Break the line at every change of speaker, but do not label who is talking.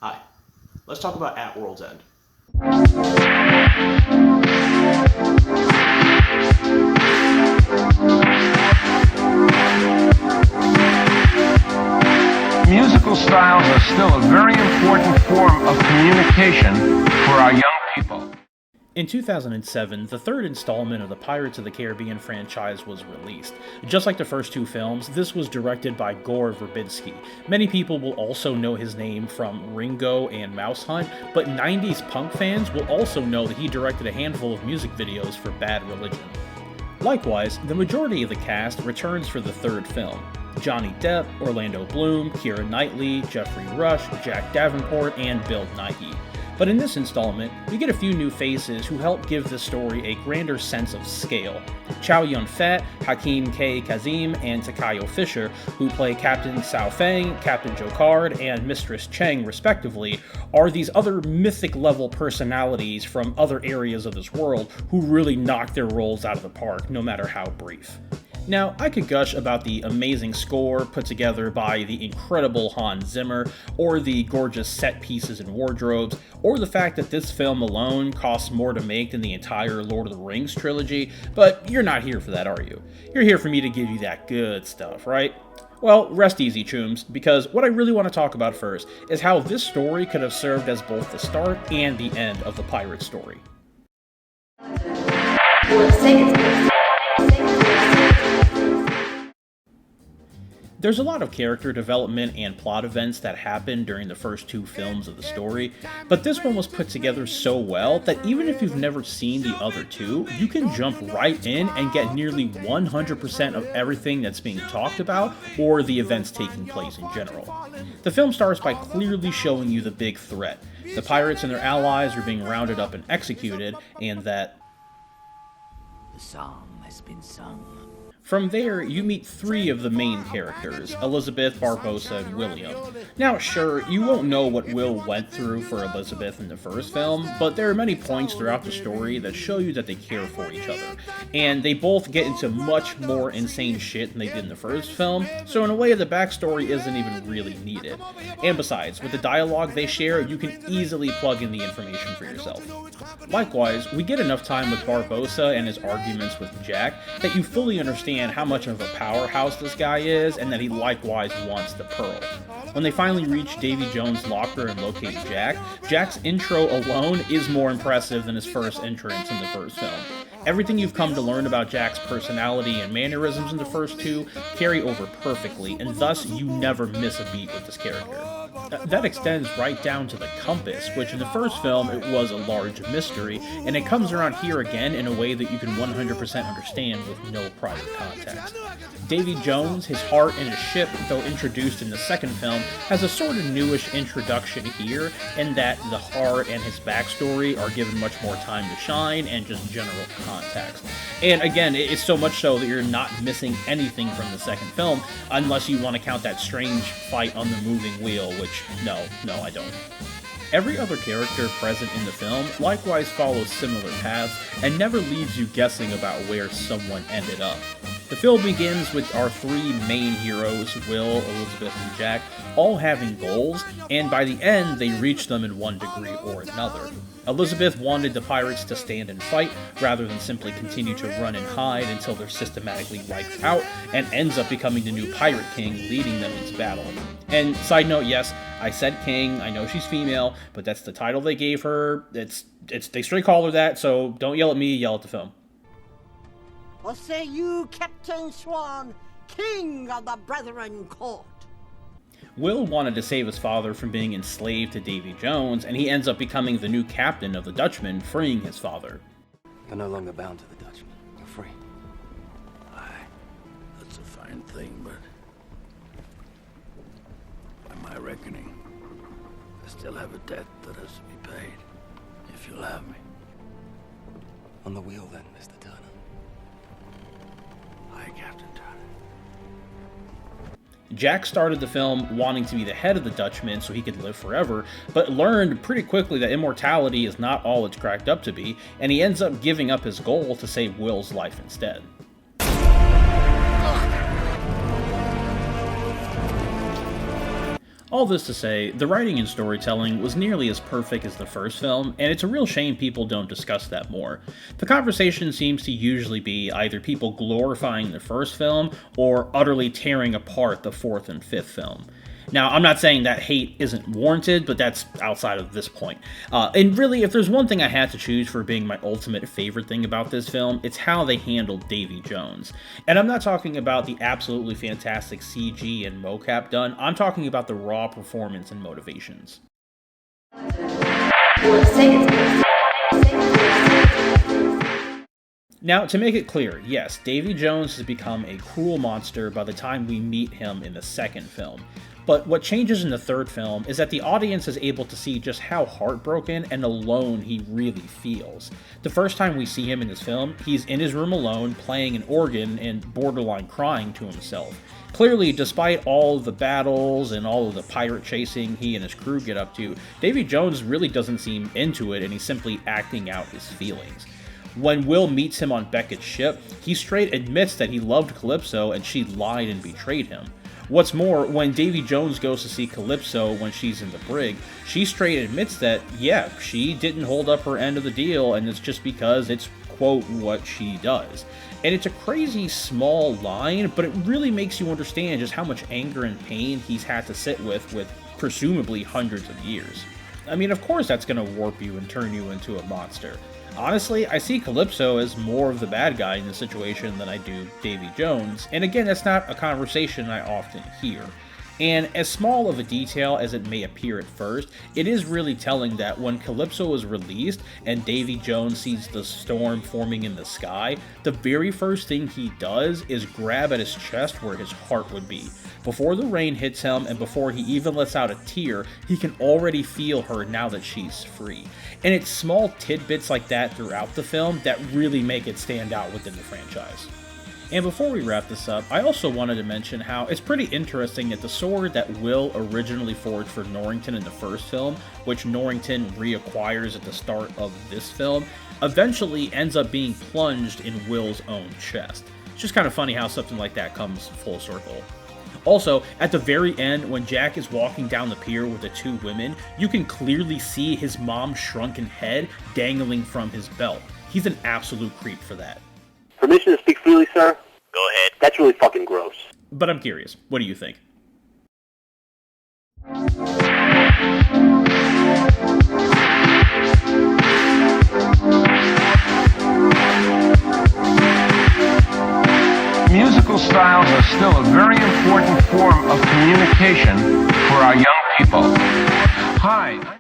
Hi, let's talk about At World's End.
Musical styles are still a very important form of communication for our young people.
In 2007, the third installment of the Pirates of the Caribbean franchise was released. Just like the first two films, this was directed by Gore Verbinski. Many people will also know his name from Ringo and Mouse Hunt, but 90s punk fans will also know that he directed a handful of music videos for Bad Religion. Likewise, the majority of the cast returns for the third film. Johnny Depp, Orlando Bloom, Keira Knightley, Jeffrey Rush, Jack Davenport, and Bill Nighy. But in this installment, we get a few new faces who help give the story a grander sense of scale. Chow Yun-fat, Hakeem K. Kazim, and Takayo Fisher, who play Captain Sao Feng, Captain Jocard, and Mistress Cheng respectively, are these other mythic-level personalities from other areas of this world who really knock their roles out of the park, no matter how brief. Now, I could gush about the amazing score put together by the incredible Hans Zimmer, or the gorgeous set pieces and wardrobes, or the fact that this film alone costs more to make than the entire Lord of the Rings trilogy, but you're not here for that, are you? You're here for me to give you that good stuff, right? Well, rest easy, chooms, because what I really want to talk about first is how this story could have served as both the start and the end of the pirate story. There's a lot of character development and plot events that happen during the first two films of the story, but this one was put together so well that even if you've never seen the other two, you can jump right in and get nearly 100% of everything that's being talked about or the events taking place in general. The film starts by clearly showing you the big threat. The pirates and their allies are being rounded up and executed, and that
the song has been sung.
From there, you meet three of the main characters, Elizabeth, Barbossa, and William. Now, sure, you won't know what Will went through for Elizabeth in the first film, but there are many points throughout the story that show you that they care for each other. And they both get into much more insane shit than they did in the first film, so in a way the backstory isn't even really needed. And besides, with the dialogue they share, you can easily plug in the information for yourself. Likewise, we get enough time with Barbossa and his arguments with Jack that you fully understand how much of a powerhouse this guy is, and that he likewise wants the pearl. When they finally reach Davy Jones' locker and locate Jack, Jack's intro alone is more impressive than his first entrance in the first film. Everything you've come to learn about Jack's personality and mannerisms in the first two carry over perfectly, and thus you never miss a beat with this character. That extends right down to the compass, which in the first film it was a large mystery, and it comes around here again in a way that you can 100% understand with no prior context. Davy Jones, his heart and his ship, though introduced in the second film, has a sort of newish introduction here, in that the heart and his backstory are given much more time to shine and just general context. And again, it's so much so that you're not missing anything from the second film, unless you want to count that strange fight on the moving wheel, which, no, I don't. Every other character present in the film likewise follows similar paths and never leaves you guessing about where someone ended up. The film begins with our three main heroes, Will, Elizabeth, and Jack, all having goals, and by the end they reach them in one degree or another. Elizabeth wanted the pirates to stand and fight, rather than simply continue to run and hide until they're systematically wiped out, and ends up becoming the new pirate king, leading them into battle. And side note, yes, I said king, I know she's female, but that's the title they gave her. They straight call her that, so don't yell at me, yell at the film.
What say you, Captain Swan, king of the Brethren Court?
Will wanted to save his father from being enslaved to Davy Jones, and he ends up becoming the new captain of the Dutchman, freeing his father.
You're no longer bound to the Dutchman. You're free.
Aye, that's a fine thing, but by my reckoning, I still have a debt that has to be paid, if you'll have me.
On the wheel then, Mr. Turner.
Aye, Captain Turner.
Jack started the film wanting to be the head of the Dutchman so he could live forever, but learned pretty quickly that immortality is not all it's cracked up to be, and he ends up giving up his goal to save Will's life instead. All this to say, the writing and storytelling was nearly as perfect as the first film, and it's a real shame people don't discuss that more. The conversation seems to usually be either people glorifying the first film, or utterly tearing apart the fourth and fifth film. Now, I'm not saying that hate isn't warranted, but that's outside of this point. And really, if there's one thing I had to choose for being my ultimate favorite thing about this film, it's how they handled Davy Jones. And I'm not talking about the absolutely fantastic CG and mocap done, I'm talking about the raw performance and motivations. Now, to make it clear, yes, Davy Jones has become a cruel monster by the time we meet him in the second film. But what changes in the third film is that the audience is able to see just how heartbroken and alone he really feels. The first time we see him in this film, he's in his room alone, playing an organ and borderline crying to himself. Clearly, despite all of the battles and all of the pirate chasing he and his crew get up to, Davy Jones really doesn't seem into it, and he's simply acting out his feelings. When Will meets him on Beckett's ship, he straight admits that he loved Calypso and she lied and betrayed him. What's more, when Davy Jones goes to see Calypso when she's in the brig, she straight admits that, yeah, she didn't hold up her end of the deal, and it's just because it's, quote, what she does. And it's a crazy small line, but it really makes you understand just how much anger and pain he's had to sit with presumably hundreds of years. I mean, of course that's going to warp you and turn you into a monster. Honestly, I see Calypso as more of the bad guy in the situation than I do Davy Jones, and again, that's not a conversation I often hear. And as small of a detail as it may appear at first, it is really telling that when Calypso is released and Davy Jones sees the storm forming in the sky, the very first thing he does is grab at his chest where his heart would be. Before the rain hits him and before he even lets out a tear, he can already feel her now that she's free. And it's small tidbits like that throughout the film that really make it stand out within the franchise. And before we wrap this up, I also wanted to mention how it's pretty interesting that the sword that Will originally forged for Norrington in the first film, which Norrington reacquires at the start of this film, eventually ends up being plunged in Will's own chest. It's just kind of funny how something like that comes full circle. Also, at the very end, when Jack is walking down the pier with the two women, you can clearly see his mom's shrunken head dangling from his belt. He's an absolute creep for that.
Permission to speak freely, sir?
Go ahead.
That's really fucking gross.
But I'm curious, what do you think?
Musical styles are still a very important form of communication for our young people. Hi.